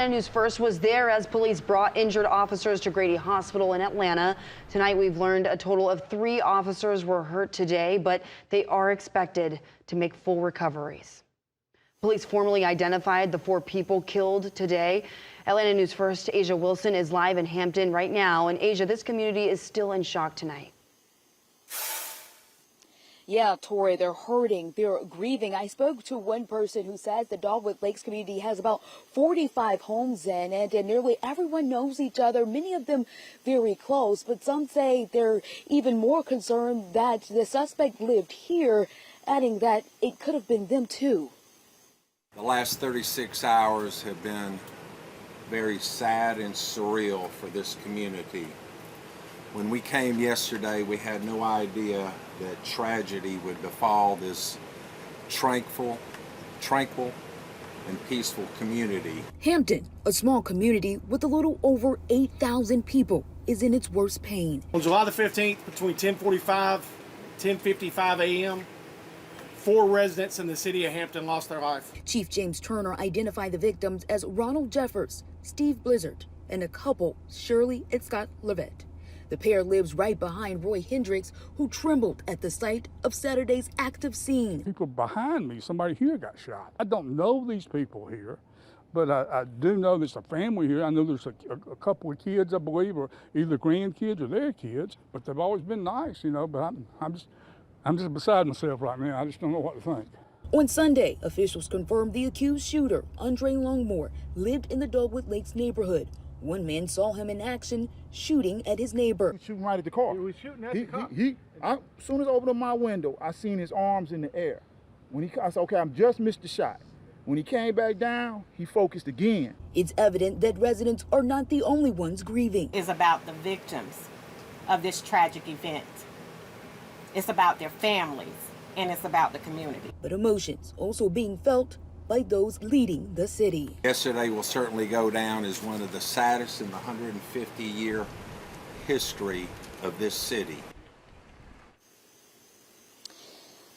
Atlanta News First was there as police brought injured officers to Grady Hospital in Atlanta. Tonight, we've learned a total of 3 officers were hurt today, but they are expected to make full recoveries. Police formally identified the 4 people killed today. Atlanta News First, Asia Wilson is live in Hampton right now. And Asia, this community is still in shock tonight. Yeah, Tori, they're hurting, they're grieving. I spoke to one person who says the Dogwood Lakes community has about 45 homes in it, and nearly everyone knows each other, many of them very close. But some say they're even more concerned that the suspect lived here, adding that it could have been them too. The last 36 hours have been very sad and surreal for this community. When we came yesterday, we had no idea that tragedy would befall this tranquil and peaceful community. Hampton, a small community with a little over 8,000 people, is in its worst pain. On July the 15th, between 10:45 and 10:55 a.m., 4 residents in the city of Hampton lost their life. Chief James Turner identified the victims as Ronald Jeffers, Steve Blizzard, and a couple, Shirley and Scott Levitt. The pair lives right behind Roy Hendricks, who trembled at the sight of Saturday's active scene. People behind me, somebody here got shot. I don't know these people here, but I do know there's a family here. I know there's a couple of kids, I believe, or either grandkids or their kids, but they've always been nice, you know, but I'm just beside myself right now. I just don't know what to think. On Sunday, officials confirmed the accused shooter, Andre Longmore, lived in the Dogwood Lakes neighborhood. One man saw him in action, shooting at his neighbor. He was shooting right at the car. He was shooting at the car. As soon as I opened up my window, I seen his arms in the air. I said, okay, I just missed the shot. When he came back down, he focused again. It's evident that residents are not the only ones grieving. It's about the victims of this tragic event. It's about their families, and it's about the community. But emotions also being felt by those leading the city. Yesterday will certainly go down as one of the saddest in the 150-year history of this city.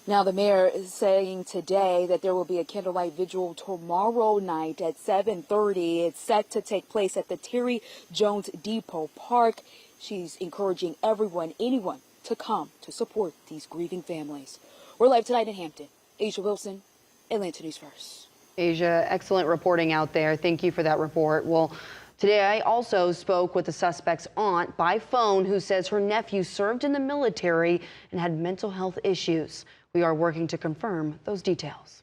Now, the mayor is saying today that there will be a candlelight vigil tomorrow night at 7:30. It's set to take place at the Terry Jones Depot Park. She's encouraging anyone to come to support these grieving families. We're live tonight in Hampton. Asia Wilson, Atlanta News First. Asia, excellent reporting out there. Thank you for that report. Well, today I also spoke with the suspect's aunt by phone, who says her nephew served in the military and had mental health issues. We are working to confirm those details.